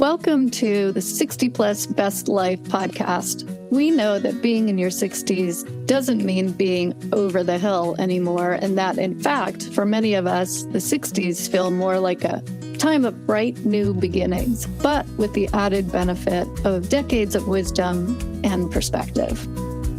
Welcome to the 60 Plus Best Life podcast. We know that being in your 60s doesn't mean being over the hill anymore, and that, in fact, for many of us, the 60s feel more like a time of bright new beginnings, but with the added benefit of decades of wisdom and perspective.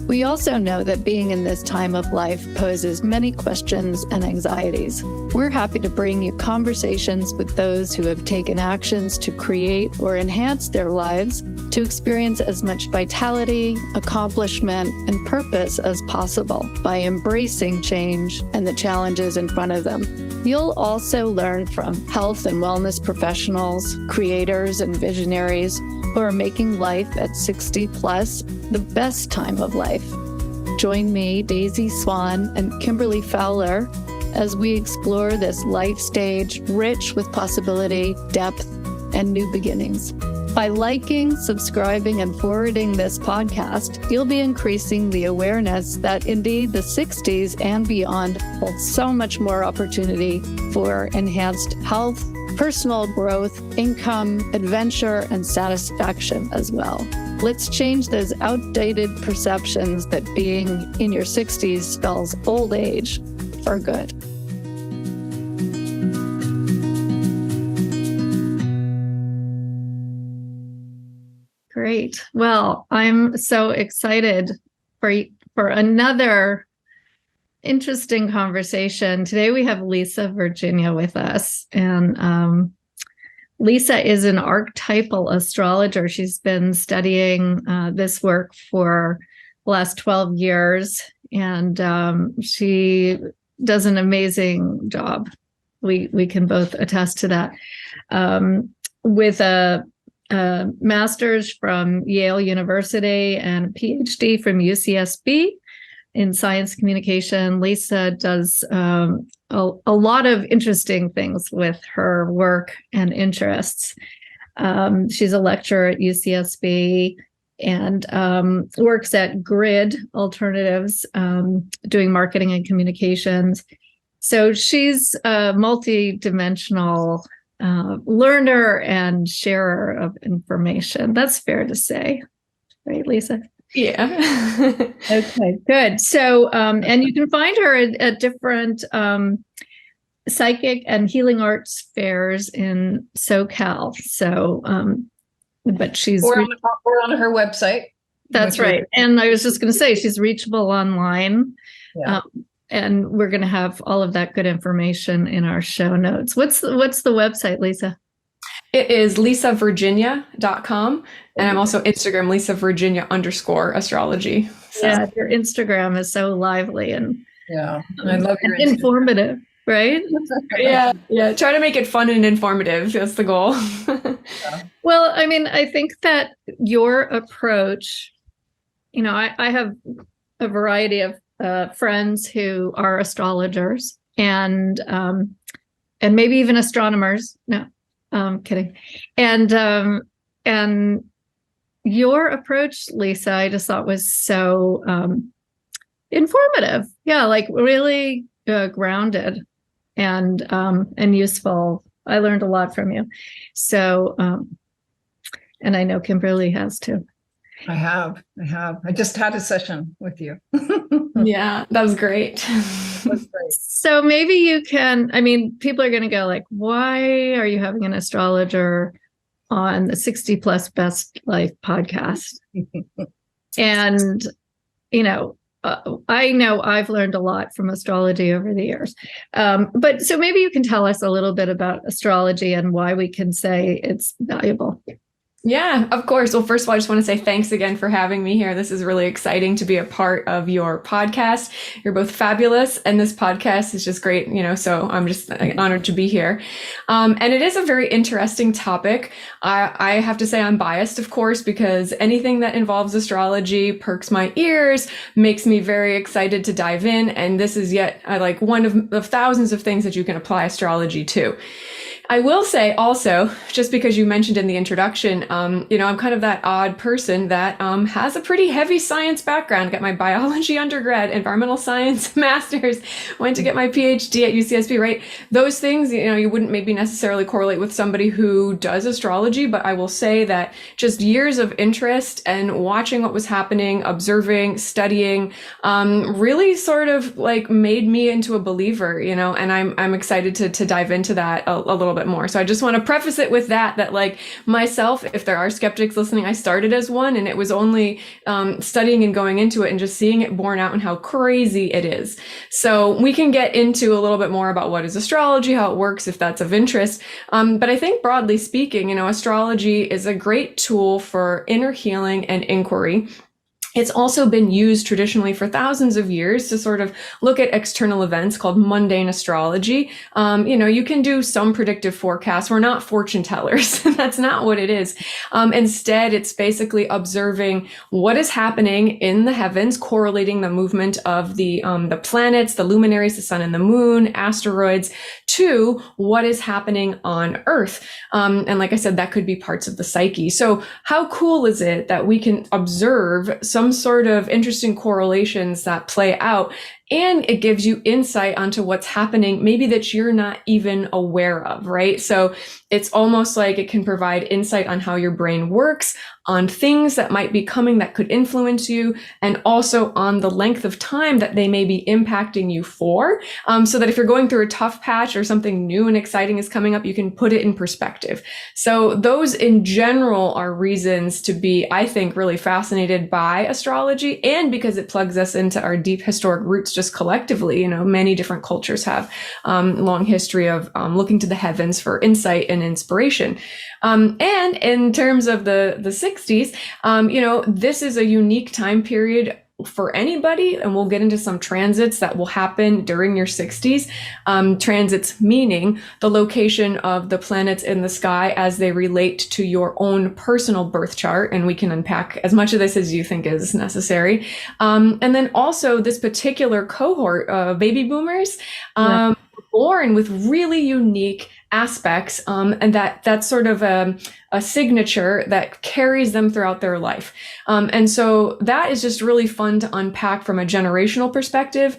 We also know that being in this time of life poses many questions and anxieties. We're happy to bring you conversations with those who have taken actions to create or enhance their lives to experience as much vitality, accomplishment, and purpose as possible by embracing change and the challenges in front of them. You'll also learn from health and wellness professionals, creators, and visionaries who are making life at 60 plus the best time of life. Join me, Daisy Swan, and Kimberly Fowler as we explore this life stage rich with possibility, depth, and new beginnings. By liking, subscribing, and forwarding this podcast, you'll be increasing the awareness that indeed the 60s and beyond hold so much more opportunity for enhanced health, personal growth, income, adventure, and satisfaction as well. Let's change those outdated perceptions that being in your 60s spells old age for good. Great. Well, I'm so excited for another interesting conversation. Today we have Lisa Virginia with us, and Lisa is an archetypal astrologer. She's been studying this work for the last 12 years, and she does an amazing job. We can both attest to that. With a master's from Yale University and a PhD from UCSB in science communication, Lisa does a lot of interesting things with her work and interests. She's a lecturer at UCSB and works at Grid Alternatives, doing marketing and communications. So she's a multi-dimensional learner and sharer of information. That's fair to say, right, Lisa? Yeah. Okay, good. So, and you can find her at different psychic and healing arts fairs in SoCal. So, but she's we're on her website. That's right. And I was just going to say she's reachable online. Yeah. And we're going to have all of that good information in our show notes. What's the website, Lisa? It is lisavirginia.com. And I'm also Instagram, lisavirginia_astrology. So. Yeah, your Instagram is so lively and I love your and informative, right? Yeah. Try to make it fun and informative. That's the goal. Well, I mean, I think that your approach, I have a variety of friends who are astrologers and maybe even astronomers. No, kidding. And your approach, Lisa, I just thought was so informative. Yeah, like really grounded and useful. I learned a lot from you. So, and I know Kimberly has too. I have. I just had a session with you. Yeah, that was great. So maybe you can, people are going to go like, why are you having an astrologer on the 60 Plus Best Life podcast? And, I know I've learned a lot from astrology over the years. But so maybe you can tell us a little bit about astrology and why we can say it's valuable. Yeah, of course. Well, first of all, I just want to say thanks again for having me here. This is really exciting to be a part of your podcast. You're both fabulous, and this podcast is just great, so I'm just honored to be here. And it is a very interesting topic. I have to say I'm biased, of course, because anything that involves astrology perks my ears, makes me very excited to dive in. And this is yet like one of thousands of things that you can apply astrology to. I will say also, just because you mentioned in the introduction, I'm kind of that odd person that has a pretty heavy science background. Got my biology undergrad, environmental science master's, went to get my PhD at UCSB, right? Those things, you wouldn't maybe necessarily correlate with somebody who does astrology, but I will say that just years of interest and watching what was happening, observing, studying, really sort of like made me into a believer, and I'm excited to dive into that a little bit more. So I just want to preface it with that like myself, if there are skeptics listening, I started as one, and it was only studying and going into it and just seeing it borne out and how crazy it is. So we can get into a little bit more about what is astrology, how it works, if that's of interest. But I think broadly speaking, astrology is a great tool for inner healing and inquiry. It's also been used traditionally for thousands of years to sort of look at external events called mundane astrology. You can do some predictive forecasts. We're not fortune tellers. That's not what it is. Instead, it's basically observing what is happening in the heavens, correlating the movement of the planets, the luminaries, the sun and the moon, asteroids, to what is happening on Earth. And like I said, that could be parts of the psyche. So how cool is it that we can observe some sort of interesting correlations that play out, and it gives you insight onto what's happening, maybe that you're not even aware of, right? So it's almost like it can provide insight on how your brain works, on things that might be coming that could influence you, and also on the length of time that they may be impacting you for, so that if you're going through a tough patch or something new and exciting is coming up, you can put it in perspective. So those in general are reasons to be, I think, really fascinated by astrology, and because it plugs us into our deep historic roots just collectively. Many different cultures have long history of looking to the heavens for insight and inspiration. And in terms of the 60s, this is a unique time period for anybody, and we'll get into some transits that will happen during your 60s. Transits meaning the location of the planets in the sky as they relate to your own personal birth chart, and we can unpack as much of this as you think is necessary. And then also this particular cohort of baby boomers, born with really unique aspects, and that's sort of a signature that carries them throughout their life. And so that is just really fun to unpack from a generational perspective.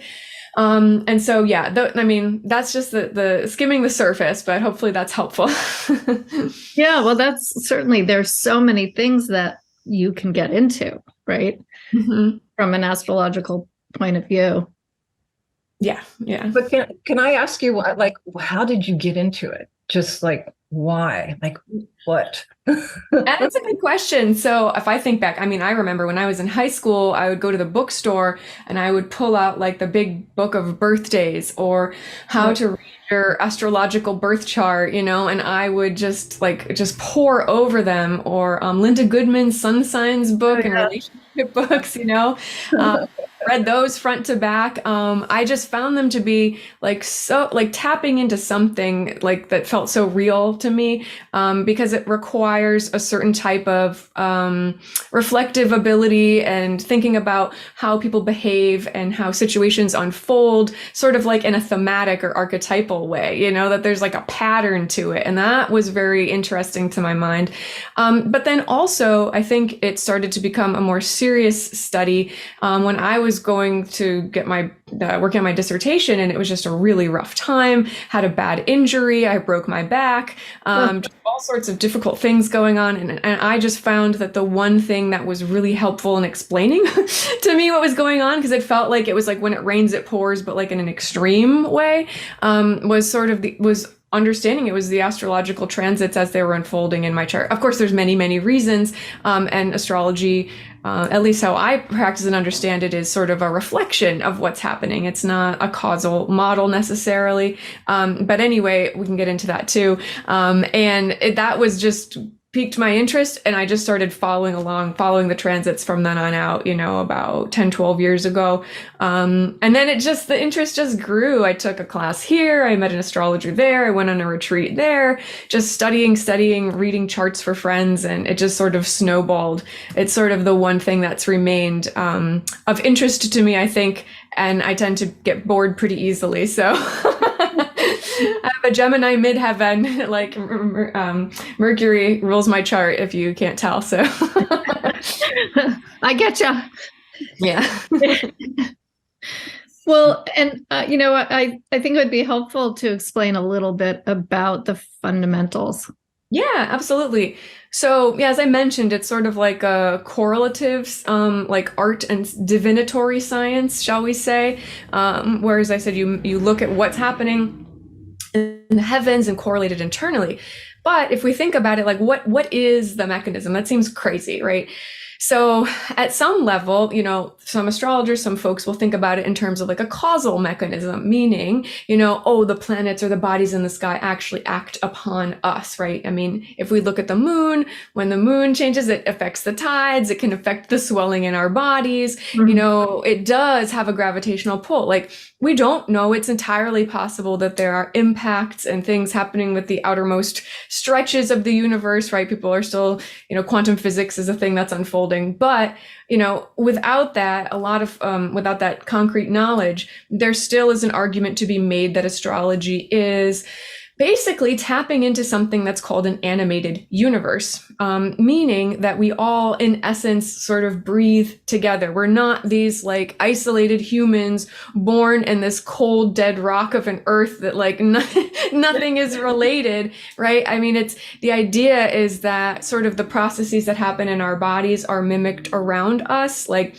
And so, that's just the skimming the surface, but hopefully that's helpful. Yeah, well, that's certainly, there's so many things that you can get into, right? Mm-hmm. From an astrological point of view. Yeah. But can I ask you, how did you get into it? Just like, why? Like, what? That's a good question. So if I think back, I remember when I was in high school, I would go to the bookstore and I would pull out like the big book of birthdays or how to read your astrological birth chart, and I would just pour over them, or Linda Goodman's sun signs book and relationship books, read those front to back. I just found them to be so tapping into something that felt so real to me, because it requires a certain type of reflective ability and thinking about how people behave and how situations unfold, sort of like in a thematic or archetypal way, that there's like a pattern to it. And that was very interesting to my mind. But then also, I think it started to become a more serious study when I was going to get my working on my dissertation, and it was just a really rough time, had a bad injury, I broke my back, just all sorts of difficult things going on. And I just found that the one thing that was really helpful in explaining to me what was going on, because it felt like it was like when it rains, it pours, but like in an extreme way, was understanding it was the astrological transits as they were unfolding in my chart. Of course, there's many, many reasons, and astrology, at least how I practice and understand it, is sort of a reflection of what's happening. It's not a causal model necessarily. But anyway, we can get into that too. That was just piqued my interest, and I just started following the transits from then on out, about 10, 12 years ago. And then the interest just grew. I took a class here, I met an astrologer there, I went on a retreat there, just studying, reading charts for friends, and it just sort of snowballed. It's sort of the one thing that's remained of interest to me, I think, and I tend to get bored pretty easily. So I have a Gemini midheaven, like Mercury rules my chart if you can't tell. So I get you. yeah. Well, and I think it would be helpful to explain a little bit about the fundamentals. Yeah, absolutely. So, yeah, as I mentioned, it's sort of like a correlative, like art and divinatory science, shall we say? Whereas I said you look at what's happening in the heavens and correlate it internally. But if we think about it, like what is the mechanism? That seems crazy, right? So at some level, some astrologers, some folks will think about it in terms of like a causal mechanism, meaning, the planets or the bodies in the sky actually act upon us, right? I mean, if we look at the moon, when the moon changes, it affects the tides, it can affect the swelling in our bodies. Mm-hmm. It does have a gravitational pull. Like, we don't know. It's entirely possible that there are impacts and things happening with the outermost stretches of the universe, right? People are still, quantum physics is a thing that's unfolding. But, without that, without that concrete knowledge, there still is an argument to be made that astrology is basically tapping into something that's called an animated universe, meaning that we all, in essence, sort of breathe together. We're not these like isolated humans born in this cold, dead rock of an earth that like nothing is related, right? I mean, the idea is that sort of the processes that happen in our bodies are mimicked around us, like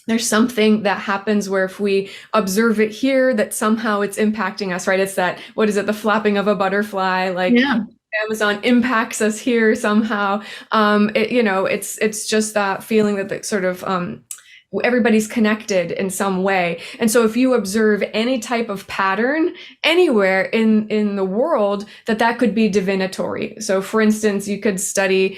there's something that happens where if we observe it here, that somehow it's impacting us, right? It's that, what is it? The flapping of a butterfly, like Amazon impacts us here somehow. It's just that feeling that the sort of, everybody's connected in some way. And so if you observe any type of pattern anywhere in the world, that could be divinatory. So for instance, you could study,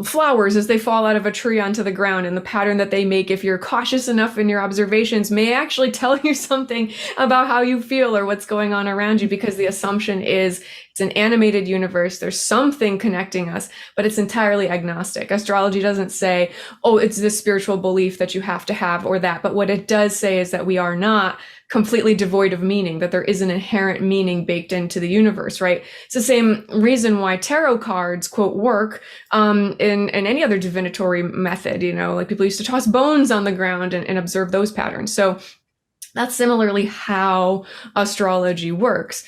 flowers as they fall out of a tree onto the ground, and the pattern that they make, if you're cautious enough in your observations, may actually tell you something about how you feel or what's going on around you, because the assumption is it's an animated universe. There's something connecting us, but it's entirely agnostic. Astrology doesn't say, oh, it's this spiritual belief that you have to have or that. But what it does say is that we are not completely devoid of meaning, that there is an inherent meaning baked into the universe, right? It's the same reason why tarot cards, quote, work in any other divinatory method, like people used to toss bones on the ground and observe those patterns. So that's similarly how astrology works.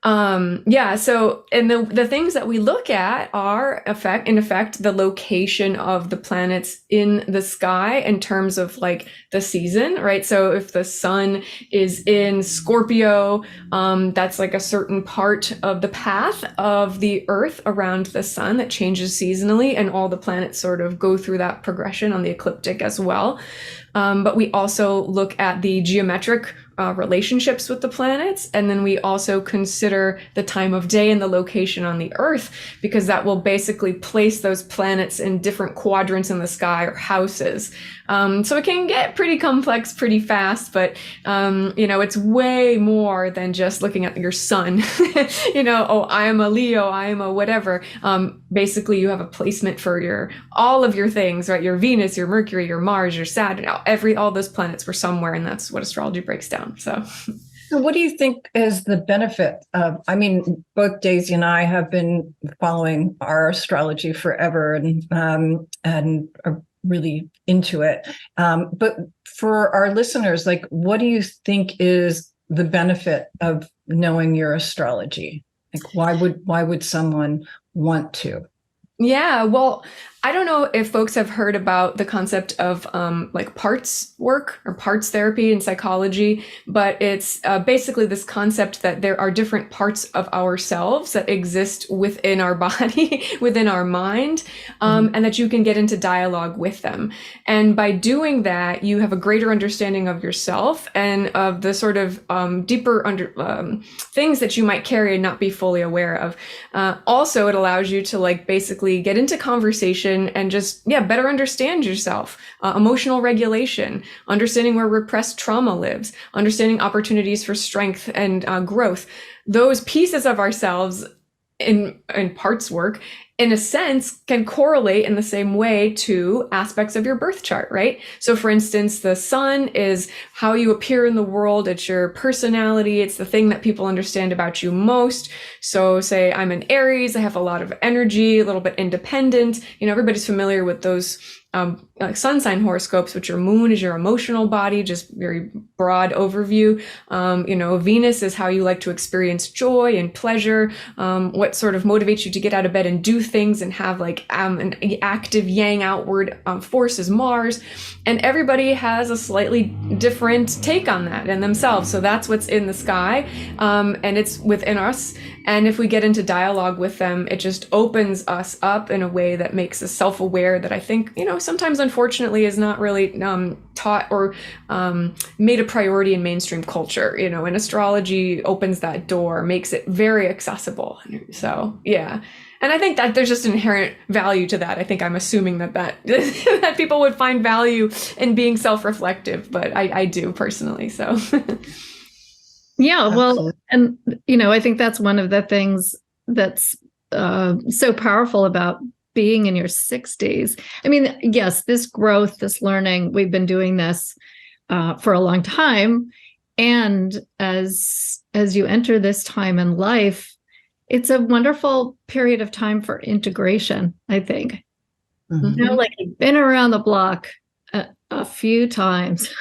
So, and the things that we look at are in effect, the location of the planets in the sky in terms of like the season, right? So if the sun is in Scorpio, that's like a certain part of the path of the Earth around the sun that changes seasonally, and all the planets sort of go through that progression on the ecliptic as well. But we also look at the geometric relationships with the planets. And then we also consider the time of day and the location on the Earth, because that will basically place those planets in different quadrants in the sky or houses. So it can get pretty complex pretty fast, but, it's way more than just looking at your sun. I am a Leo, I am a whatever. Basically, you have a placement for all of your things, right? Your Venus, your Mercury, your Mars, your Saturn, all those planets were somewhere, and that's what astrology breaks down. So what do you think is the benefit of, both Daisy and I have been following our astrology forever and are really into it. But for our listeners, like, what do you think is the benefit of knowing your astrology? Like, why would someone want to? Yeah, well, I don't know if folks have heard about the concept of like parts work or parts therapy in psychology, but it's basically this concept that there are different parts of ourselves that exist within our body, within our mind, and that you can get into dialogue with them. And by doing that, you have a greater understanding of yourself and of the sort of deeper things that you might carry and not be fully aware of. Also, it allows you to like basically get into conversation and just, better understand yourself, emotional regulation, understanding where repressed trauma lives, understanding opportunities for strength and growth. Those pieces of ourselves in parts work in a sense, can correlate in the same way to aspects of your birth chart, right? So for instance, the sun is how you appear in the world. It's your personality. It's the thing that people understand about you most. So say I'm an Aries, I have a lot of energy, a little bit independent. Everybody's familiar with those like sun sign horoscopes, which your moon is your emotional body, just very broad overview. Venus is how you like to experience joy and pleasure, what sort of motivates you to get out of bed and do things and have like an active yang outward force is Mars. And everybody has a slightly different take on that in themselves. So that's what's in the sky, and it's within us. And if we get into dialogue with them, it just opens us up in a way that makes us self-aware that I think, sometimes unfortunately is not really taught or made a priority in mainstream culture. And astrology opens that door, makes it very accessible. So, yeah. And I think that there's just inherent value to that. I think I'm assuming that that people would find value in being self-reflective, but I do personally, so. Yeah, well, and, I think that's one of the things that's so powerful about being in your 60s. I mean, yes, this growth, this learning, we've been doing this for a long time. And as you enter this time in life, it's a wonderful period of time for integration, I think. Mm-hmm. Like you've been around the block a few times.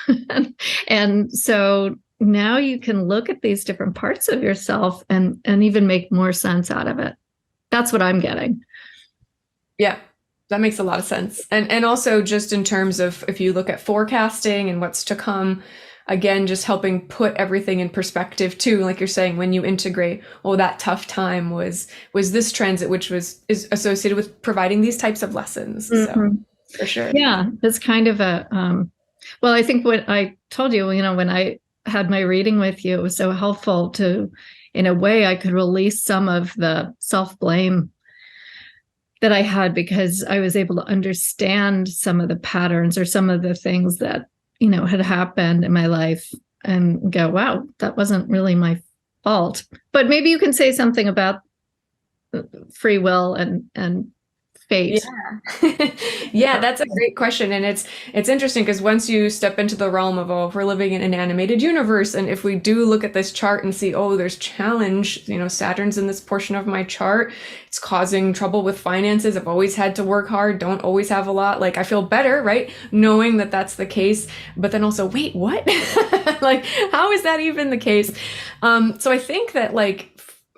And so now you can look at these different parts of yourself and even make more sense out of it. That's what I'm getting. Yeah, that makes a lot of sense. And also just in terms of if you look at forecasting and what's to come, again, just helping put everything in perspective too. Like you're saying, when you integrate, that tough time was this transit, which is associated with providing these types of lessons. Mm-hmm. So for sure. Yeah, it's kind of a, I think what I told you, when I had my reading with you, it was so helpful to, in a way, I could release some of the self-blame that I had because I was able to understand some of the patterns or some of the things that, had happened in my life and go, wow, that wasn't really my fault. But maybe you can say something about free will and fate. Yeah, that's a great question. And it's interesting because once you step into the realm of, if we're living in an animated universe, and if we do look at this chart and see, there's challenge, Saturn's in this portion of my chart, it's causing trouble with finances. I've always had to work hard, don't always have a lot. Like I feel better, right? Knowing that that's the case, but then also, wait, what? Like, how is that even the case? So I think that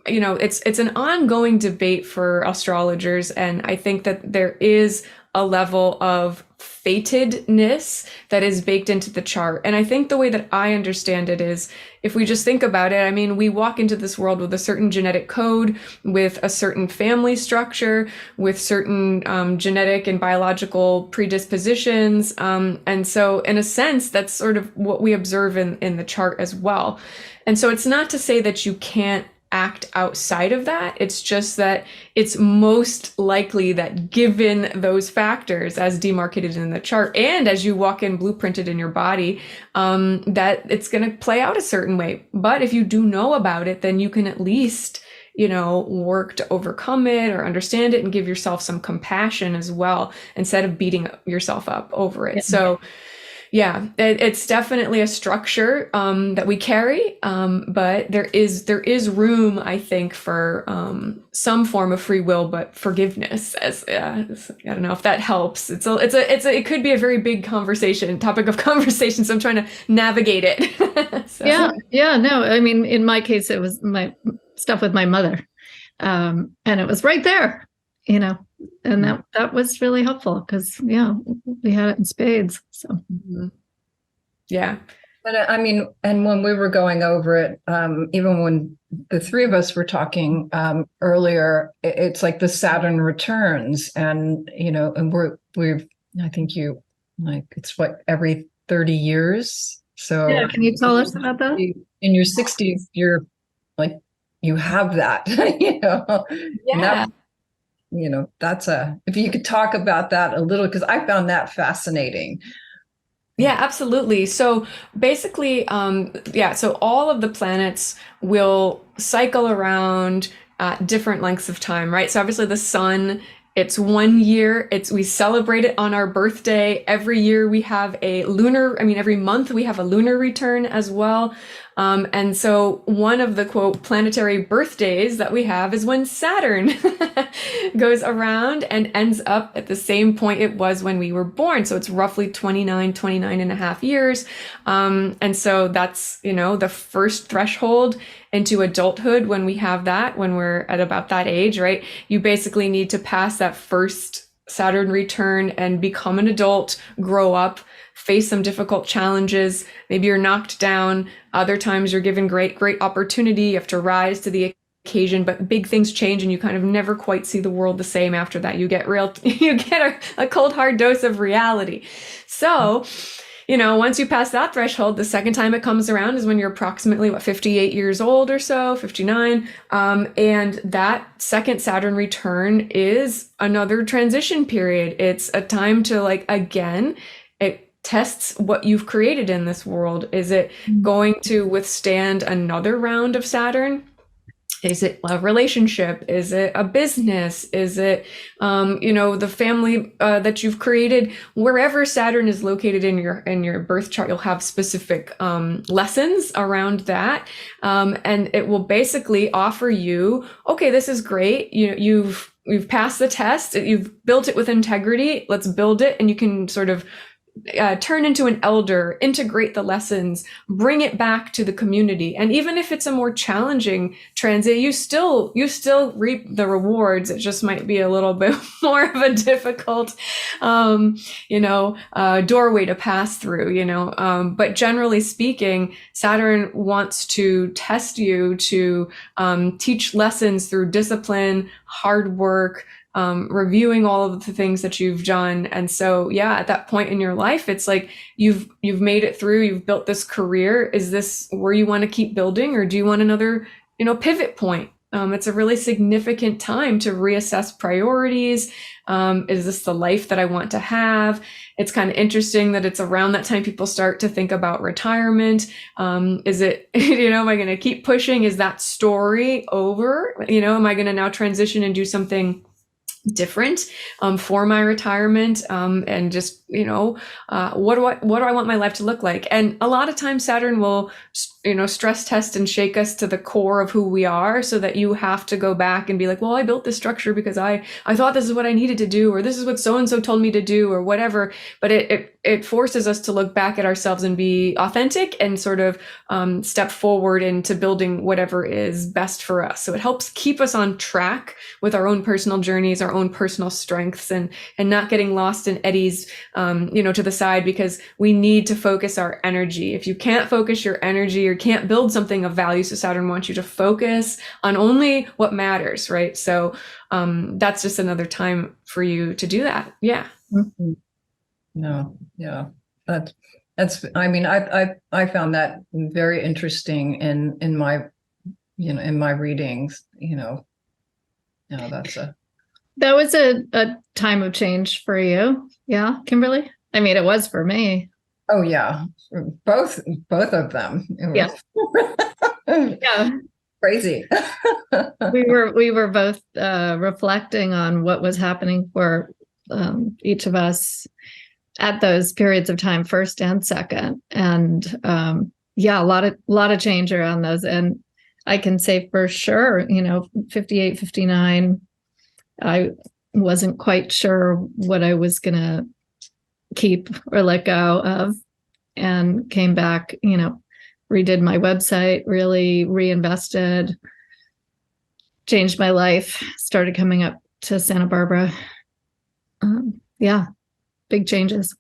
it's an ongoing debate for astrologers. And I think that there is a level of fatedness that is baked into the chart. And I think the way that I understand it is, if we just think about it, I mean, we walk into this world with a certain genetic code, with a certain family structure, with certain genetic and biological predispositions. And so in a sense, that's sort of what we observe in the chart as well. And so it's not to say that you can't act outside of that. It's just that it's most likely that given those factors as demarcated in the chart and as you walk in blueprinted in your body, that it's going to play out a certain way. But if you do know about it, then you can at least, work to overcome it or understand it and give yourself some compassion as well, instead of beating yourself up over it. Yeah. So yeah, it's definitely a structure that we carry, but there is room, I think, for some form of free will, but forgiveness. I don't know if that helps. It could be a very big topic of conversation. So I'm trying to navigate it. So. Yeah. No, I mean, in my case, it was my stuff with my mother, and it was right there, and that was really helpful because, we had it in spades. So, yeah. But I mean, and when we were going over it, even when the three of us were talking earlier, it's like the Saturn returns, and and we've I think it's every 30 years. So yeah, can you tell us about that? In your 60s, you're like you have that, Yeah. And that's if you could talk about that a little, because I found that fascinating. Yeah, absolutely. So basically, so all of the planets will cycle around at different lengths of time, right? So obviously the sun, it's 1 year. We celebrate it on our birthday. Every year we have every month we have a lunar return as well. And so one of the quote planetary birthdays that we have is when Saturn goes around and ends up at the same point it was when we were born. So it's roughly 29 and a half years. And so that's, the first threshold into adulthood when we have that, when we're at about that age, right? You basically need to pass that first Saturn return and become an adult, grow up, face some difficult challenges. Maybe you're knocked down. Other times you're given great opportunity. You have to rise to the occasion, but big things change and you kind of never quite see the world the same after that. You get a cold, hard dose of reality. So, once you pass that threshold, the second time it comes around is when you're approximately 58 years old or so, 59. And that second Saturn return is another transition period. It's a time to again, it tests what you've created in this world. Is it going to withstand another round of Saturn? Is it a relationship? Is it a business? Is it, the family that you've created? Wherever Saturn is located in your birth chart, you'll have specific lessons around that, and it will basically offer you, okay, this is great. You've passed the test. You've built it with integrity. Let's build it, and you can sort of turn into an elder, integrate the lessons, bring it back to the community. And even if it's a more challenging transit, you still reap the rewards. It just might be a little bit more of a difficult, doorway to pass through, but generally speaking, Saturn wants to test you to teach lessons through discipline, hard work, reviewing all of the things that you've done. And so, at that point in your life, it's like you've made it through, you've built this career. Is this where you want to keep building, or do you want another, pivot point? It's a really significant time to reassess priorities. Is this the life that I want to have? It's kind of interesting that it's around that time people start to think about retirement. Is it, am I going to keep pushing? Is that story over? Am I going to now transition and do something different for my retirement, and just what do I want my life to look like? And a lot of times Saturn will stress test and shake us to the core of who we are, so that you have to go back and be like, well, I built this structure because I thought this is what I needed to do, or this is what so and so told me to do, or whatever. But it forces us to look back at ourselves and be authentic and sort of step forward into building whatever is best for us. So it helps keep us on track with our own personal journeys, our own personal strengths, and not getting lost in eddies, to the side, because we need to focus our energy. If you can't focus your energy, or can't build something of value, so Saturn wants you to focus on only what matters, right? So that's just another time for you to do that. Yeah. Mm-hmm. No, yeah, that's. I mean, I found that very interesting in my, in my readings. That was a time of change for you, yeah, Kimberly? I mean, it was for me. Oh yeah, both of them. Yeah. Yeah. Crazy. we were both reflecting on what was happening for each of us at those periods of time, first and second, and a lot of change around those. And I can say for sure, 58, 59, I wasn't quite sure what I was gonna keep or let go of, and came back, redid my website, really reinvested, changed my life, started coming up to Santa Barbara. Big changes.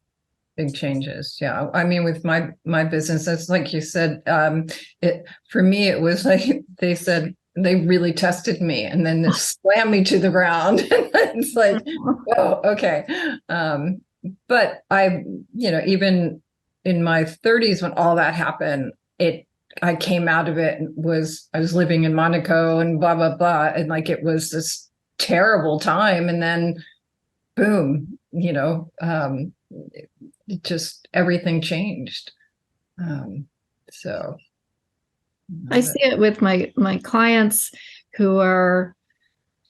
Big changes. Yeah. I mean, with my business, it's like you said, for me, it was like they said, they really tested me and then they slammed me to the ground. It's like, oh, okay. But I, even in my 30s, when all that happened, I came out of it and I was living in Monaco and blah, blah, blah. And it was this terrible time. And then boom, it just, everything changed. So I see it with my clients who are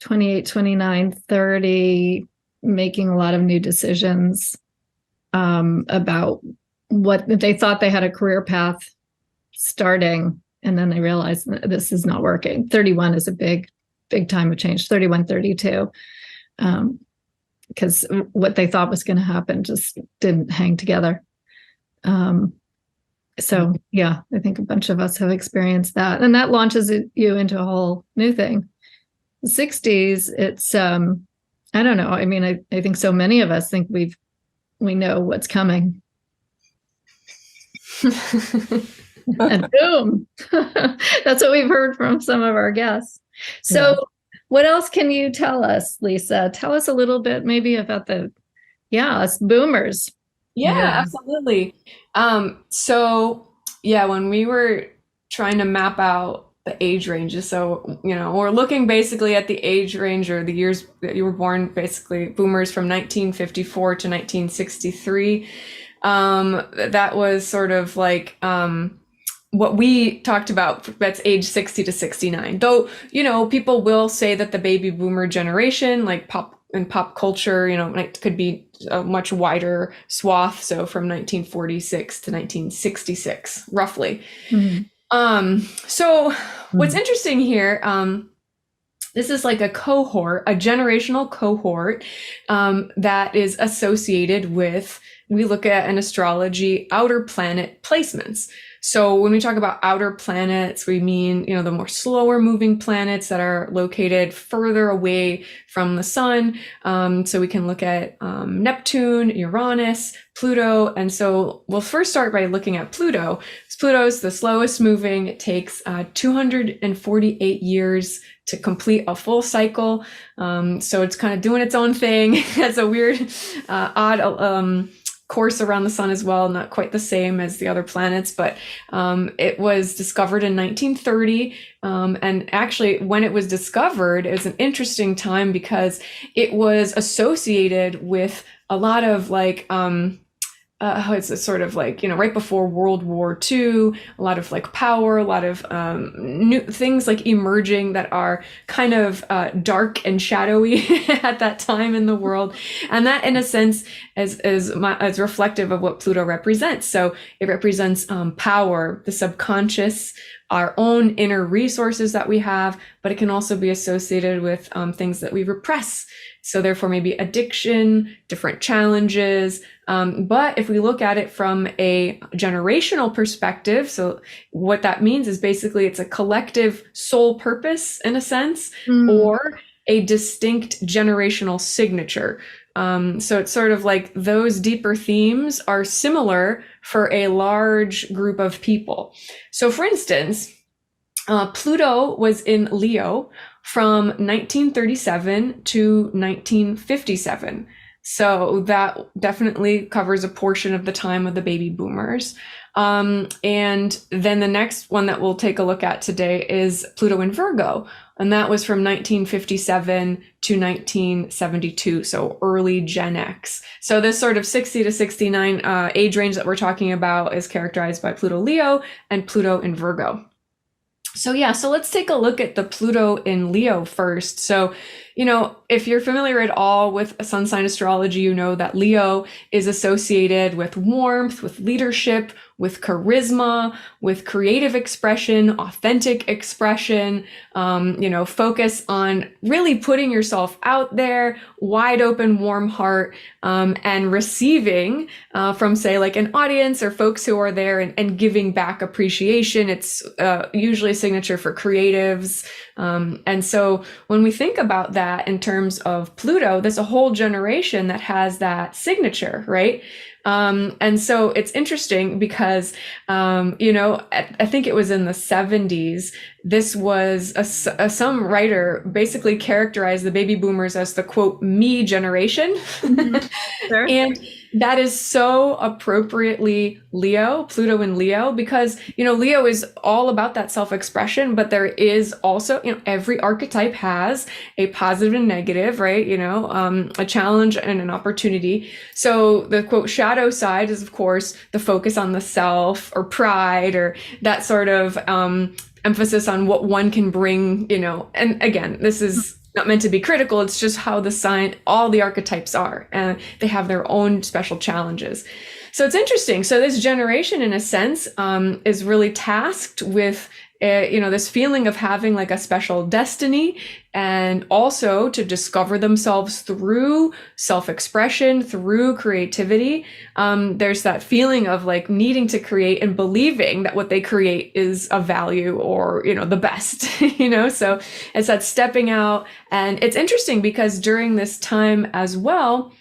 28, 29, 30, making a lot of new decisions about what they thought they had a career path starting, and then they realized this is not working. 31 is a big time of change, 31, 32, because what they thought was going to happen just didn't hang together. So yeah, I think a bunch of us have experienced that, and that launches you into a whole new thing. The 60s, it's I don't know. I mean, I think so many of us think we know what's coming. And boom. That's what we've heard from some of our guests. So what else can you tell us, Lisa? Tell us a little bit maybe about us boomers. Yeah, absolutely. So yeah, when we were trying to map out the age ranges, so we're looking basically at the age range or the years that you were born, basically boomers from 1954 to 1963. That was sort of like what we talked about, that's age 60 to 69. Though, people will say that the baby boomer generation, like pop culture, it could be a much wider swath. So from 1946 to 1966, roughly. So what's interesting here, this is like a generational cohort, that is associated with, we look at in astrology, outer planet placements. So when we talk about outer planets, we mean, the more slower moving planets that are located further away from the sun. So we can look at Neptune, Uranus, Pluto. And so we'll first start by looking at Pluto. Pluto's the slowest moving. It takes 248 years to complete a full cycle. So it's kind of doing its own thing. That's a weird, odd course around the sun as well, not quite the same as the other planets, but it was discovered in 1930. And actually, when it was discovered, it was an interesting time because it was associated with a lot of like, it's a sort of like, right before World War II, a lot of like power, a lot of new things like emerging that are kind of dark and shadowy at that time in the world. And that, in a sense, is reflective of what Pluto represents. So it represents power, the subconscious, our own inner resources that we have, but it can also be associated with things that we repress. So therefore, maybe addiction, different challenges. But if we look at it from a generational perspective, so what that means is basically it's a collective soul purpose in a sense, or a distinct generational signature. So it's sort of like those deeper themes are similar for a large group of people. So for instance, Pluto was in Leo from 1937 to 1957. So that definitely covers a portion of the time of the baby boomers. And then the next one that we'll take a look at today is Pluto in Virgo. And that was from 1957 to 1972, so early Gen X. So this sort of 60 to 69 age range that we're talking about is characterized by Pluto Leo and Pluto in Virgo. So yeah, so let's take a look at the Pluto in Leo first. So, if you're familiar at all with sun sign astrology, you know that Leo is associated with warmth, with leadership, with charisma, with creative expression, authentic expression, focus on really putting yourself out there, wide open, warm heart, and receiving from, say, like an audience or folks who are there and giving back appreciation. It's usually a signature for creatives. And so when we think about that in terms of Pluto, there's a whole generation that has that signature, right? And so it's interesting because, I think it was in the 70s, this was some writer basically characterized the baby boomers as the quote, me generation. Sure. And that is so appropriately Pluto in Leo, because, Leo is all about that self-expression, but there is also, every archetype has a positive and negative, right? A challenge and an opportunity. So the quote shadow side is, of course, the focus on the self or pride or that sort of, emphasis on what one can bring, and again, this is not meant to be critical. It's just how the sign, all the archetypes are, and they have their own special challenges. So it's interesting. So this generation, in a sense, is really tasked with, this feeling of having like a special destiny, and also to discover themselves through self-expression, through creativity. There's that feeling of like needing to create and believing that what they create is of value, or, the best, so it's that stepping out. And it's interesting because during this time as well,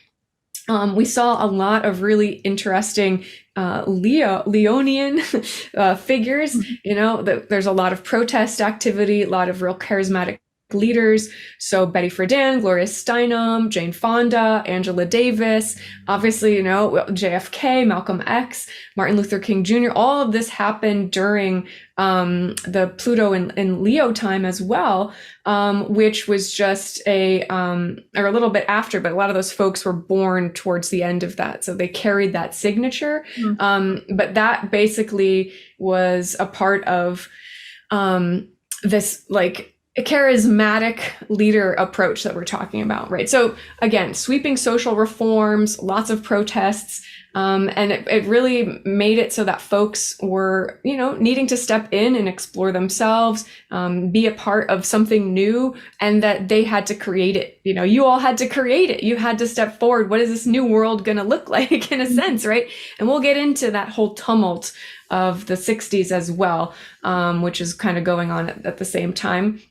we saw a lot of really interesting Leonian figures. There's a lot of protest activity, a lot of real charismatic leaders. So Betty Friedan, Gloria Steinem, Jane Fonda, Angela Davis, obviously, JFK, Malcolm X, Martin Luther King Jr. All of this happened during the Pluto in Leo time as well, which was just or a little bit after, but a lot of those folks were born towards the end of that. So they carried that signature. But that basically was a part of this like a charismatic leader approach that we're talking about, right? So again, sweeping social reforms, lots of protests, and it really made it so that folks were, needing to step in and explore themselves, be a part of something new, and that they had to create it. You all had to create it. You had to step forward. What is this new world going to look like, in a sense, right? And we'll get into that whole tumult of the 60s as well, which is kind of going on at the same time.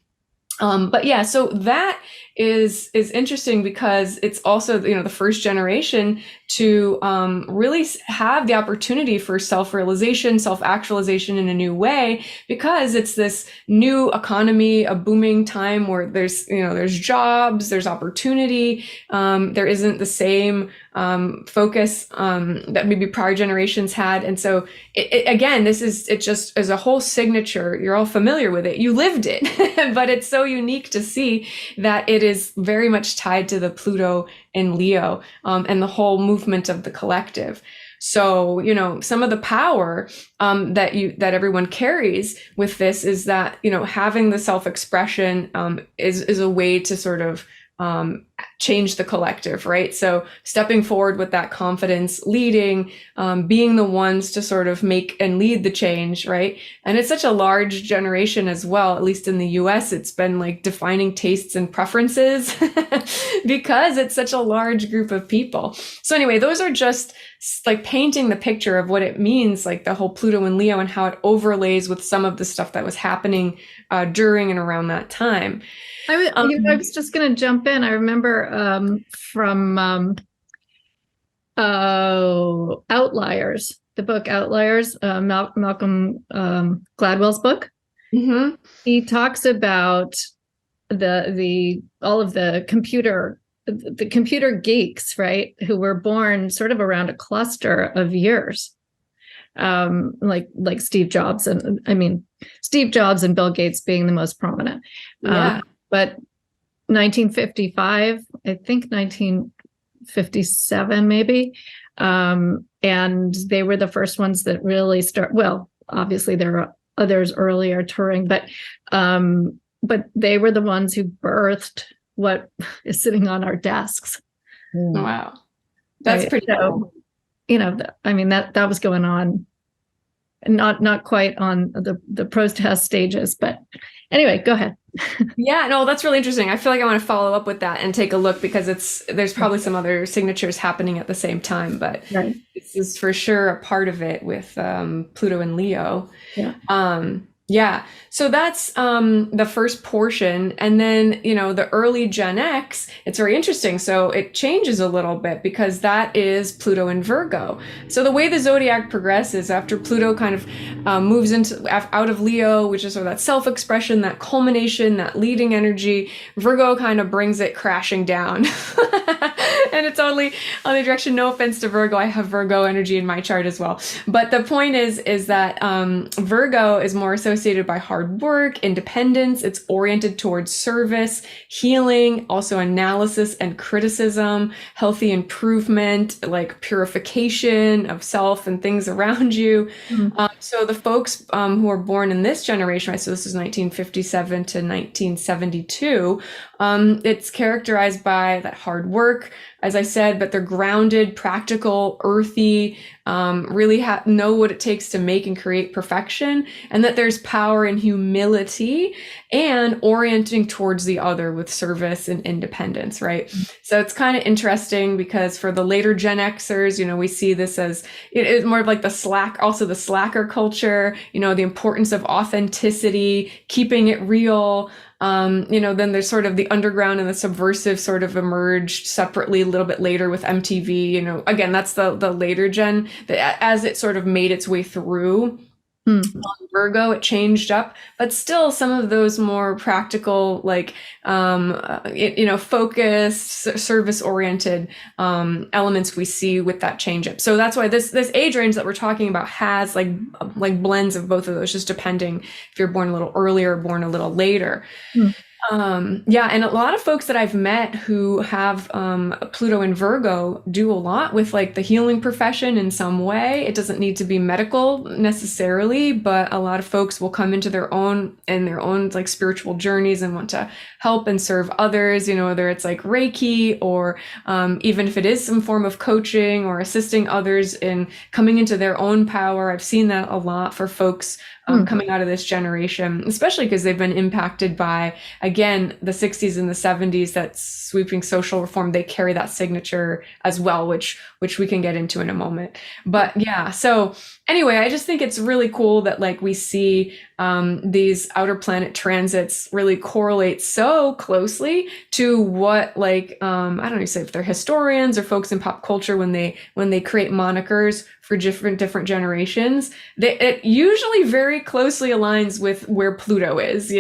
But yeah, so that is interesting because it's also, the first generation to really have the opportunity for self-realization, self-actualization in a new way, because it's this new economy, a booming time where there's jobs, there's opportunity, there isn't the same focus that maybe prior generations had. And so again, it just is a whole signature. You're all familiar with it. You lived it, but it's so unique to see that it is very much tied to the Pluto in Leo, and the whole movement of the collective. So, some of the power that everyone carries with this is that, having the self-expression is a way to sort of change the collective, right? So stepping forward with that confidence, leading, being the ones to sort of make and lead the change, right? And it's such a large generation as well, at least in the US, it's been like defining tastes and preferences because it's such a large group of people. So anyway, those are just like painting the picture of what it means, like the whole Pluto and Leo and how it overlays with some of the stuff that was happening during and around that time. I was just going to jump in. I remember from Outliers, the book Outliers, Malcolm Gladwell's book. Mm-hmm. He talks about all of the computer geeks, right, who were born sort of around a cluster of years, like Steve Jobs, and Steve Jobs and Bill Gates being the most prominent. Yeah. But 1955, I think 1957 maybe, and they were the first ones that really well, obviously there are others earlier touring, but they were the ones who birthed what is sitting on our desks. Wow. That's pretty cool. That was going on, not quite on the protest stages, but anyway, go ahead. Yeah, no, that's really interesting. I feel like I want to follow up with that and take a look, because there's probably some other signatures happening at the same time, but right. This is for sure a part of it with Pluto and Leo. Yeah. Yeah. So that's the first portion. And then, the early Gen X, it's very interesting. So it changes a little bit because that is Pluto in Virgo. So the way the zodiac progresses after Pluto kind of moves out of Leo, which is sort of that self-expression, that culmination, that leading energy, Virgo kind of brings it crashing down. and it's only on the direction. No offense to Virgo. I have Virgo energy in my chart as well. But the point is that Virgo is more associated by hard work, independence. It's oriented towards service, healing, also analysis and criticism, healthy improvement, like purification of self and things around you. So the folks who are born in this generation, right? So this is 1957 to 1972. It's characterized by that hard work, as I said, but they're grounded, practical, earthy, really know what it takes to make and create perfection, and that there's power in humility and orienting towards the other with service and independence, right? So it's kind of interesting because for the later Gen Xers, we see this as it's more of like the slacker culture, the importance of authenticity, keeping it real. Then there's sort of the underground and the subversive sort of emerged separately a little bit later with MTV. Again, that's the later gen, as it sort of made its way through. Virgo, it changed up, but still some of those more practical, like, focused, service-oriented elements we see with that change up. So that's why this age range that we're talking about has like blends of both of those, just depending if you're born a little earlier or born a little later. And a lot of folks that I've met who have Pluto in Virgo do a lot with like the healing profession in some way. It doesn't need to be medical necessarily, but a lot of folks will come into their own like spiritual journeys and want to help and serve others, whether it's like Reiki or even if it is some form of coaching or assisting others in coming into their own power. I've seen that a lot for folks coming out of this generation, especially because they've been impacted by, again, the 60s and the 70s, that sweeping social reform. They carry that signature as well, which we can get into in a moment. But yeah, so anyway, I just think it's really cool that like we see these outer planet transits really correlate so closely to what like I don't know, say if they're historians or folks in pop culture when they create monikers for different generations, it usually very closely aligns with where Pluto is,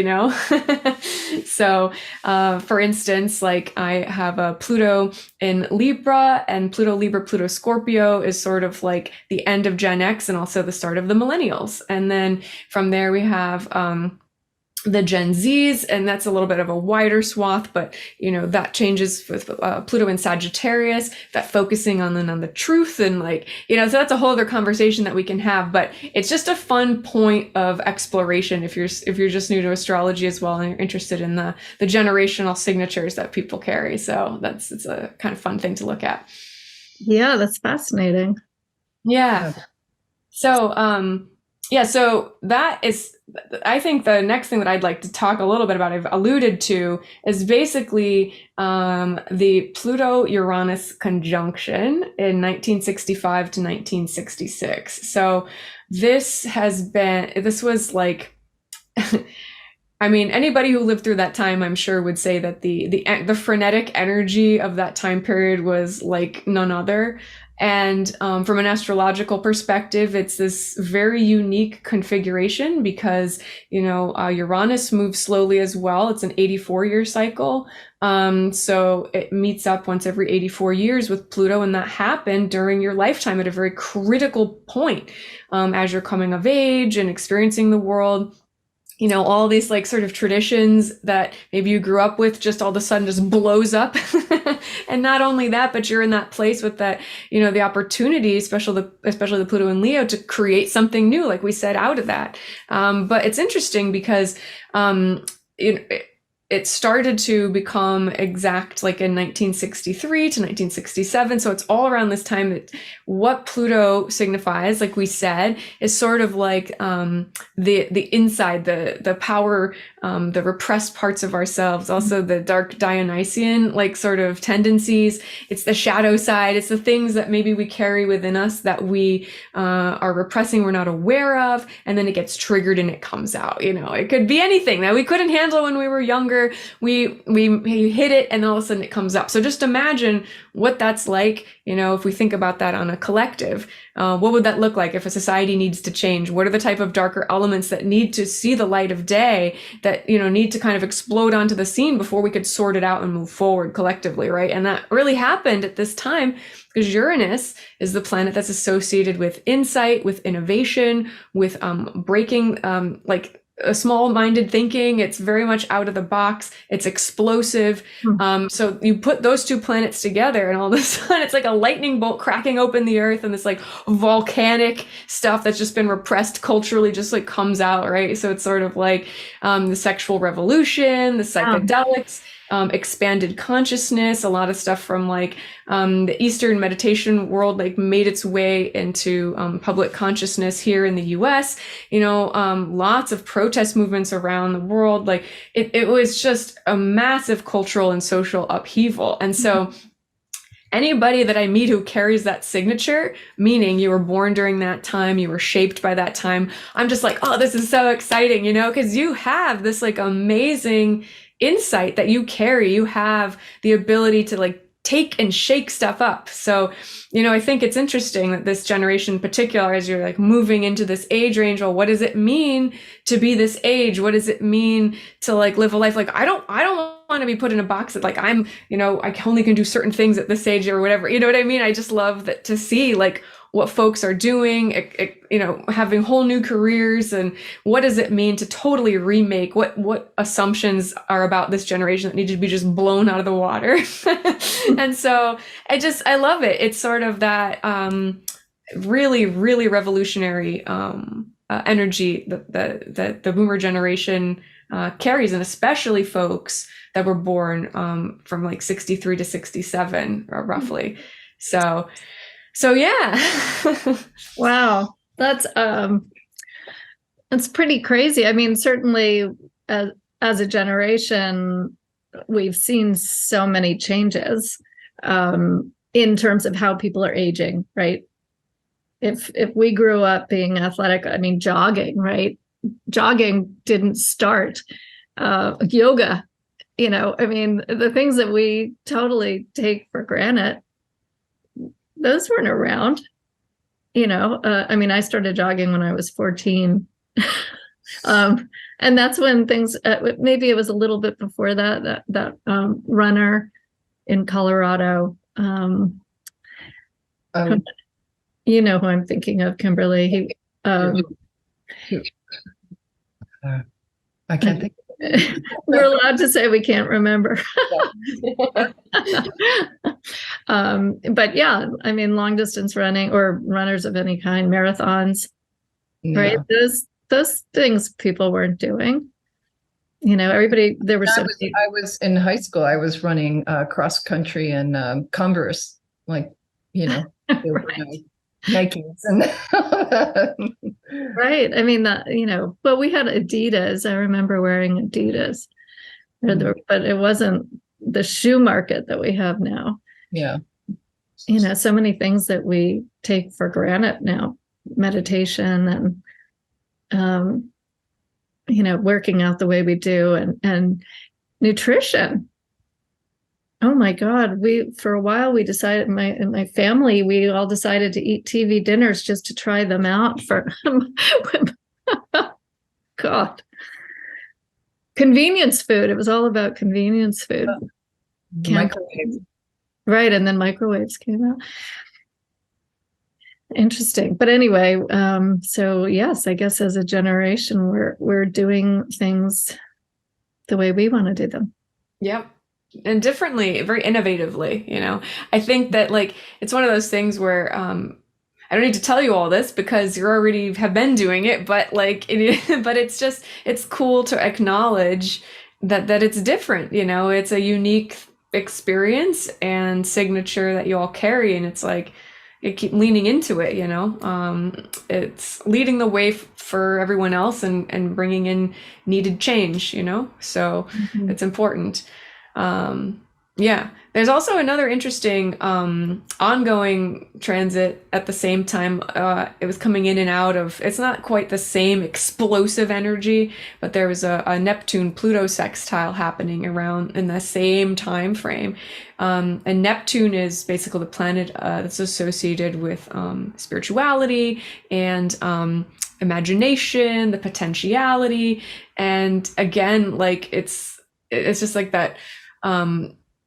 So for instance, like I have a Pluto in Libra, and Pluto Scorpio is sort of like the end of Gen X and also the start of the millennials. And then from there we have the Gen Zs, and that's a little bit of a wider swath, but that changes with Pluto in Sagittarius, that focusing on the truth, and like so that's a whole other conversation that we can have. But it's just a fun point of exploration if you're just new to astrology as well and you're interested in the generational signatures that people carry. So it's a kind of fun thing to look at. Yeah, that's fascinating. Yeah. So so that is, I think the next thing that I'd like to talk a little bit about, I've alluded to, is basically the Pluto-Uranus conjunction in 1965 to 1966. So this was like, I mean, anybody who lived through that time, I'm sure, would say that the frenetic energy of that time period was like none other. And from an astrological perspective, it's this very unique configuration because, Uranus moves slowly as well. It's an 84-year cycle. So it meets up once every 84 years with Pluto, and that happened during your lifetime at a very critical point as you're coming of age and experiencing the world. All these like sort of traditions that maybe you grew up with just all of a sudden just blows up. And not only that, but you're in that place with that, the opportunity, especially the Pluto in Leo, to create something new, like we said, out of that. But it's interesting because it started to become exact like in 1963 to 1967. So it's all around this time that what Pluto signifies, like we said, is sort of like the inside, the power, the repressed parts of ourselves, also the dark Dionysian like sort of tendencies. It's the shadow side. It's the things that maybe we carry within us that we are repressing, we're not aware of, and then it gets triggered and it comes out. It could be anything that we couldn't handle when we were younger. here, we hit it, and all of a sudden it comes up. So just imagine what that's like, if we think about that on a collective. What would that look like if a society needs to change? What are the type of darker elements that need to see the light of day, that, need to kind of explode onto the scene before we could sort it out and move forward collectively, right? And that really happened at this time, because Uranus is the planet that's associated with insight, with innovation, with breaking like a small-minded thinking. It's very much out of the box. It's explosive. So you put those two planets together, and all of a sudden it's like a lightning bolt cracking open the earth, and this like volcanic stuff that's just been repressed culturally just like comes out, right? So it's sort of like the sexual revolution, the psychedelics, expanded consciousness, a lot of stuff from like the Eastern meditation world like made its way into public consciousness here in the US. Lots of protest movements around the world. Like it was just a massive cultural and social upheaval. And so anybody that I meet who carries that signature, meaning you were born during that time, you were shaped by that time, I'm just like, oh, this is so exciting, because you have this like amazing insight that you carry. You have the ability to like take and shake stuff up. So, I think it's interesting that this generation in particular, as you're like moving into this age range, well, what does it mean to be this age? What does it mean to like live a life? Like, I don't want to be put in a box that like I'm, I only can do certain things at this age or whatever. You know what I mean? I just love that, to see like what folks are doing, having whole new careers, and what does it mean to totally remake what assumptions are about this generation that need to be just blown out of the water. And so I love it. It's sort of that really, really revolutionary energy that the boomer generation carries, and especially folks that were born from like 63 to 67 roughly. So yeah. Wow. That's pretty crazy. I mean, certainly as a generation, we've seen so many changes in terms of how people are aging, right? If we grew up being athletic, I mean, jogging, right? Jogging didn't start. Yoga, I mean, the things that we totally take for granted, those weren't around, I mean, I started jogging when I was 14. And that's when things, maybe it was a little bit before that runner in Colorado. You know who I'm thinking of, Kimberly. I can't think. We're allowed to say we can't remember. But yeah, I mean, long distance running or runners of any kind, marathons, right? Those things people weren't doing. Everybody, there were I was in high school. I was running cross country and Converse, like, there were no Nikes and right. I mean, but we had Adidas. I remember wearing Adidas, but it wasn't the shoe market that we have now. Yeah. So many things that we take for granted now, meditation and, working out the way we do, and nutrition. Oh my God. For a while we decided, in my family, we all decided to eat TV dinners just to try them out for, God. Convenience food. It was all about convenience food. Microwaves. Right. And then microwaves came out. Interesting. But anyway, so yes, I guess as a generation, we're doing things the way we want to do them. Yep. And differently, very innovatively, I think that like, it's one of those things where, I don't need to tell you all this because you already have been doing it, but like, but it's cool to acknowledge that it's different, it's a unique experience and signature that you all carry. And it's like, you keep leaning into it, it's leading the way for everyone else and bringing in needed change, so it's important. Yeah. There's also another interesting ongoing transit at the same time. It was coming in and out of, it's not quite the same explosive energy, but there was a Neptune-Pluto sextile happening around in the same time frame. And Neptune is basically the planet that's associated with spirituality and imagination, the potentiality. And again, like it's just like that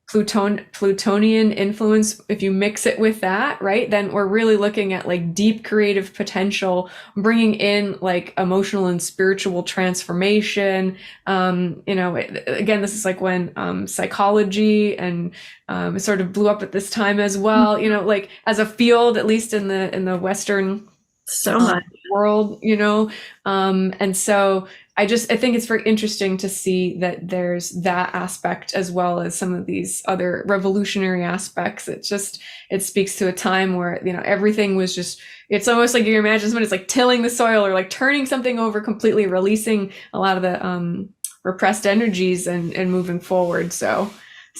Plutonian influence. If you mix it with that, right, then we're really looking at like deep creative potential, bringing in like emotional and spiritual transformation. Again, this is like when psychology and it sort of blew up at this time as well. Like as a field, at least in the Western So much. world, and so I think it's very interesting to see that there's that aspect as well as some of these other revolutionary aspects. It speaks to a time where, everything was just, it's almost like you imagine somebody's like tilling the soil or like turning something over completely, releasing a lot of the repressed energies and moving forward. So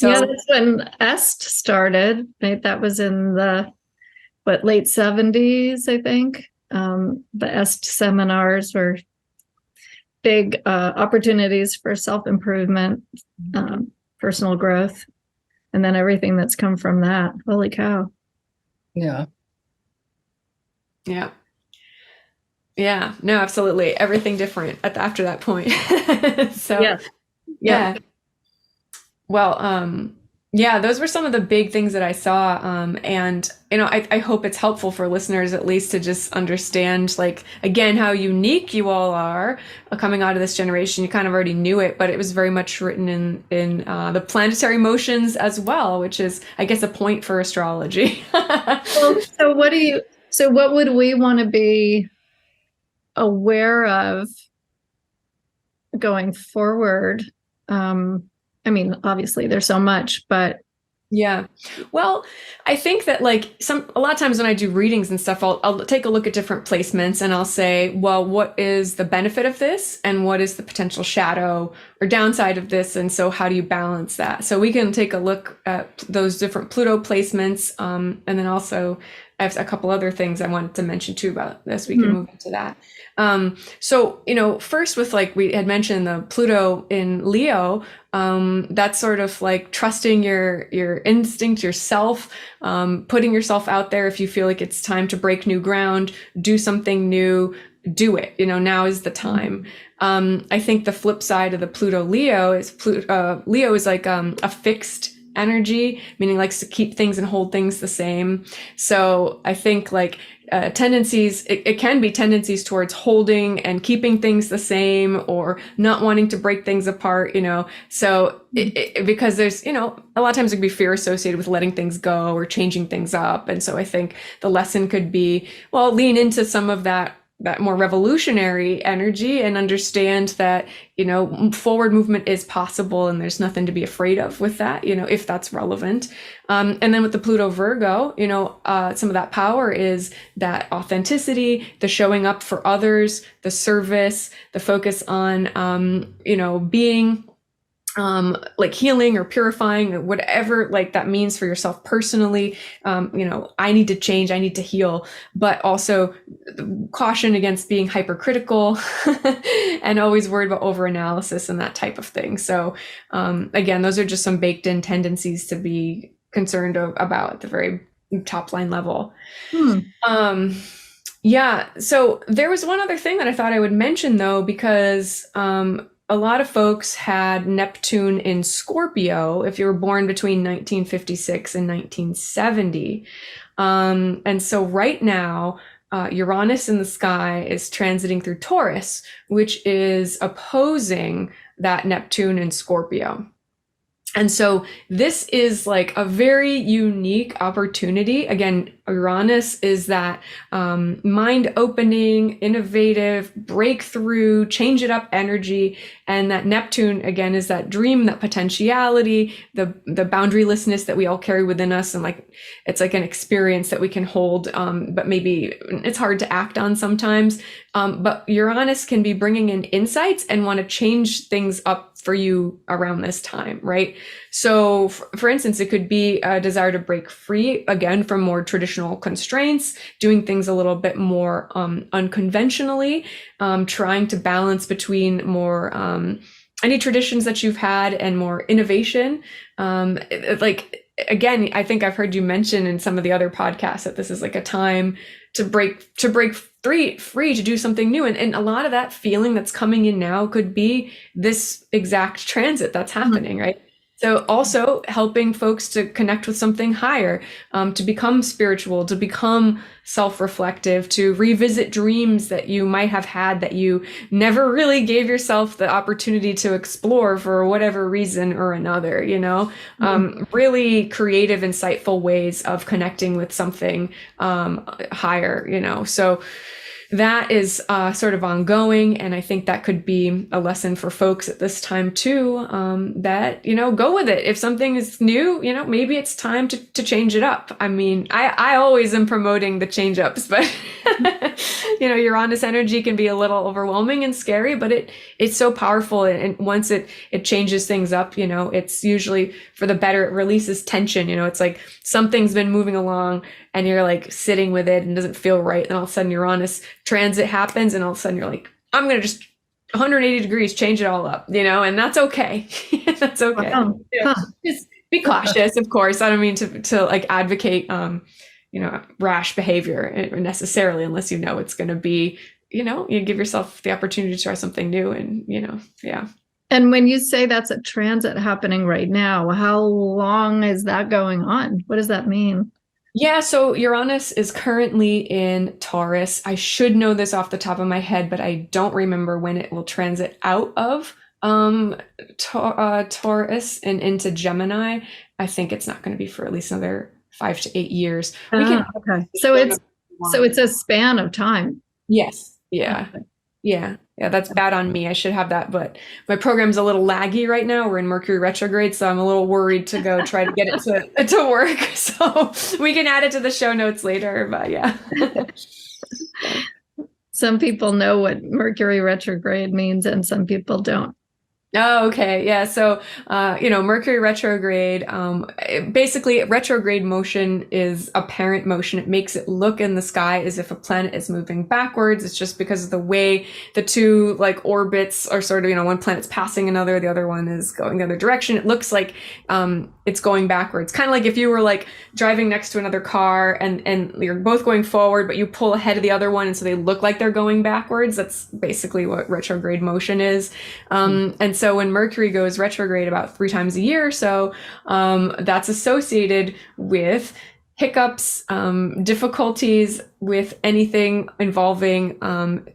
yeah, that's when EST started, right? That was in the late 70s, I think. The EST seminars were big opportunities for self-improvement, personal growth, and then everything that's come from that. Holy cow. Yeah. Yeah. Yeah. No, absolutely. Everything different after that point. So, yeah. Well, yeah, those were some of the big things that I saw. And, I hope it's helpful for listeners at least to just understand, like, again, how unique you all are coming out of this generation. You kind of already knew it, but it was very much written in the planetary motions as well, which is, I guess, a point for astrology. Well, so what would we want to be aware of going forward? Obviously there's so much, but yeah. Well, I think that like a lot of times when I do readings and stuff, I'll take a look at different placements and I'll say, well, what is the benefit of this? And what is the potential shadow or downside of this? And so how do you balance that? So we can take a look at those different Pluto placements. And then also I have a couple other things I wanted to mention too about this. We can move into that. So, first with like we had mentioned the Pluto in Leo, that's sort of like trusting your instinct, yourself, putting yourself out there. If you feel like it's time to break new ground, do something new, do it, now is the time. I think the flip side of the Pluto Leo is Leo is like, a fixed energy, meaning likes to keep things and hold things the same. So I think like tendencies, it can be tendencies towards holding and keeping things the same or not wanting to break things apart, so because there's, a lot of times there could be fear associated with letting things go or changing things up. And so I think the lesson could be, well, lean into some of that more revolutionary energy and understand that, forward movement is possible and there's nothing to be afraid of with that, if that's relevant. And then with the Pluto Virgo, some of that power is that authenticity, the showing up for others, the service, the focus on, being like healing or purifying or whatever like that means for yourself personally. I need to change, I need to heal, but also caution against being hypercritical and always worried about overanalysis and that type of thing. So again, those are just some baked in tendencies to be concerned about at the very top line level. Yeah. So there was one other thing that I thought I would mention though, because a lot of folks had Neptune in Scorpio if you were born between 1956 and 1970. And so right now, Uranus in the sky is transiting through Taurus, which is opposing that Neptune in Scorpio. And so this is like a very unique opportunity. Again, Uranus is that mind opening, innovative, breakthrough, change it up energy. And that Neptune, again, is that dream, that potentiality, the boundarylessness that we all carry within us. And like, it's like an experience that we can hold, but maybe it's hard to act on sometimes. But Uranus can be bringing in insights and want to change things up for you around this time, right? So for instance, it could be a desire to break free again from more traditional constraints, doing things a little bit more unconventionally, trying to balance between more any traditions that you've had and more innovation. Like, again, I think I've heard you mention in some of the other podcasts that this is like a time to break free to do something new. And a lot of that feeling that's coming in now could be this exact transit that's happening, right? So also helping folks to connect with something higher, to become spiritual, to become self-reflective, to revisit dreams that you might have had that you never really gave yourself the opportunity to explore for whatever reason or another, really creative, insightful ways of connecting with something higher, So that is sort of ongoing. And I think that could be a lesson for folks at this time too, that, go with it. If something is new, maybe it's time to change it up. I mean, I always am promoting the change ups, but Uranus energy can be a little overwhelming and scary, but it's so powerful. And once it changes things up, it's usually for the better. It releases tension. It's like something's been moving along and you're like sitting with it and it doesn't feel right. And all of a sudden Uranus transit happens and all of a sudden you're like, I'm going to just 180 degrees, change it all up, and that's okay. That's okay. Wow. Huh. Just be cautious, of course. I don't mean to like advocate, rash behavior necessarily, unless it's going to be, you give yourself the opportunity to try something new and, yeah. And when you say that's a transit happening right now, how long is that going on? What does that mean? Yeah, so Uranus is currently in Taurus. I should know this off the top of my head, but I don't remember when it will transit out of Taurus and into Gemini. I think it's not going to be for at least another 5 to 8 years. Okay. So it's a span of time. Yes. Yeah. Okay. Yeah, that's bad on me. I should have that, but my program's a little laggy right now. We're in Mercury retrograde, so I'm a little worried to go try to get it to work. So we can add it to the show notes later, but yeah. Some people know what Mercury retrograde means and some people don't. Oh, okay. Yeah. So, Mercury retrograde, basically retrograde motion is apparent motion. It makes it look in the sky as if a planet is moving backwards. It's just because of the way the two like orbits are sort of, one planet's passing another, the other one is going the other direction. It looks like, it's going backwards. Kind of like if you were like driving next to another car and you're both going forward, but you pull ahead of the other one. And so they look like they're going backwards. That's basically what retrograde motion is. And so when Mercury goes retrograde about 3 times a year or so, that's associated with hiccups, difficulties with anything involving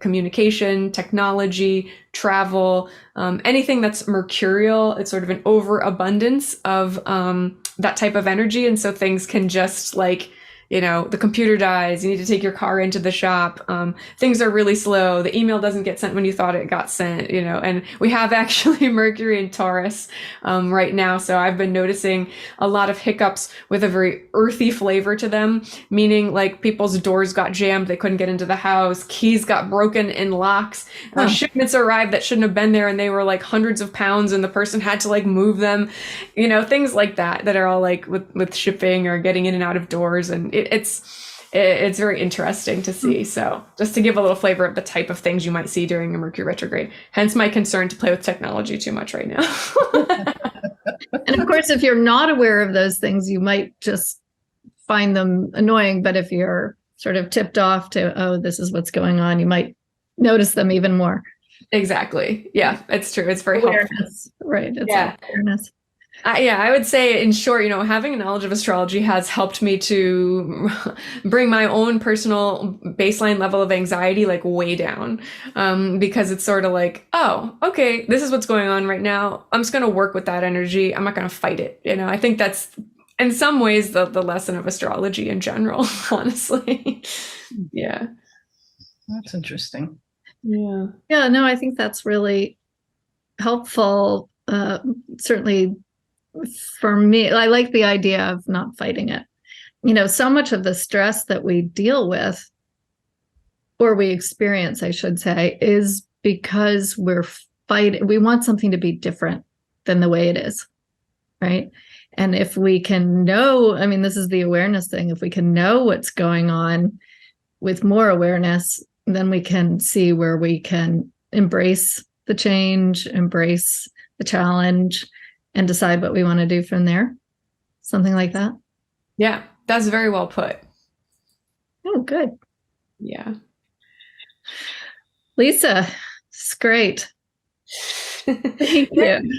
communication, technology, travel, anything that's mercurial. It's sort of an overabundance of that type of energy. And so things can just like, the computer dies, you need to take your car into the shop. Things are really slow. The email doesn't get sent when you thought it got sent, and we have actually Mercury in Taurus right now. So I've been noticing a lot of hiccups with a very earthy flavor to them, meaning like people's doors got jammed. They couldn't get into the house. Keys got broken in locks. Shipments arrived that shouldn't have been there. And they were like hundreds of pounds and the person had to like move them, things like that are all like with shipping or getting in and out of doors. And it's very interesting to see. So just to give a little flavor of the type of things you might see during a Mercury retrograde, hence my concern to play with technology too much right now. And of course, if you're not aware of those things, you might just find them annoying. But if you're sort of tipped off to, oh, this is what's going on, you might notice them even more. Exactly. Yeah, it's true. It's very awareness. helpful. Right. It's awareness. I would say in short, having a knowledge of astrology has helped me to bring my own personal baseline level of anxiety like way down, because it's sort of like, oh, okay, this is what's going on right now. I'm just going to work with that energy. I'm not going to fight it. I think that's in some ways the lesson of astrology in general, honestly. Yeah. That's interesting. Yeah. Yeah, no, I think that's really helpful. Certainly for me, I like the idea of not fighting it. So much of the stress that we deal with, or we experience, I should say, is because we want something to be different than the way it is, right? And if we can know, this is the awareness thing, if we can know what's going on with more awareness, then we can see where we can embrace the change, embrace the challenge, and decide what we want to do from there. Something like that. Yeah, that's very well put. Oh, good. Yeah. Lisa, it's great. Thank you.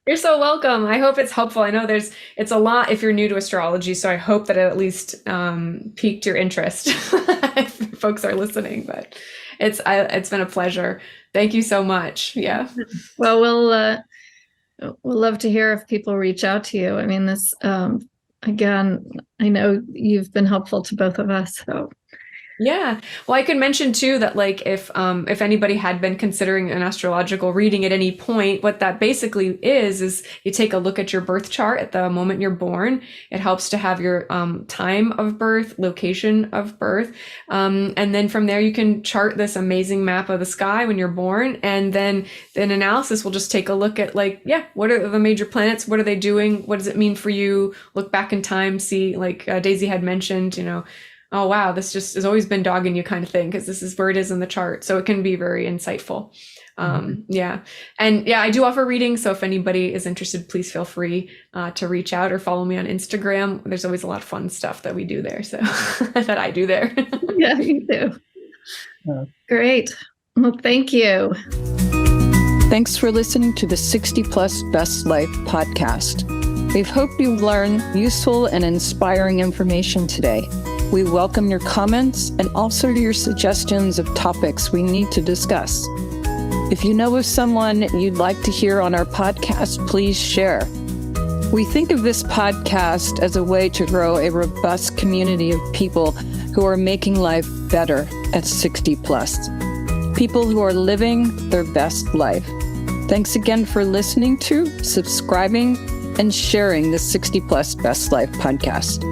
You're so welcome. I hope it's helpful. I know it's a lot if you're new to astrology, so I hope that it at least piqued your interest if folks are listening. But it's been a pleasure. Thank you so much. Yeah. Well, we'll love to hear if people reach out to you. This again, I know you've been helpful to both of us. So. Yeah. Well, I could mention too that if anybody had been considering an astrological reading at any point, what that basically is you take a look at your birth chart at the moment you're born. It helps to have your time of birth, location of birth. And then from there, you can chart this amazing map of the sky when you're born. And then an analysis will just take a look at what are the major planets? What are they doing? What does it mean for you? Look back in time, see, Daisy had mentioned, oh, wow, this just has always been dogging you kind of thing, because this is where it is in the chart. So it can be very insightful. Yeah. And yeah, I do offer readings. So if anybody is interested, please feel free to reach out or follow me on Instagram. There's always a lot of fun stuff that we do there. So that I do there. Yeah, you do. Great. Well, thank you. Thanks for listening to the 60 Plus Best Life podcast. We hope you've learned useful and inspiring information today. We welcome your comments and also your suggestions of topics we need to discuss. If you know of someone you'd like to hear on our podcast, please share. We think of this podcast as a way to grow a robust community of people who are making life better at 60 plus. People who are living their best life. Thanks again for listening to, subscribing, and sharing the 60 Plus Best Life podcast.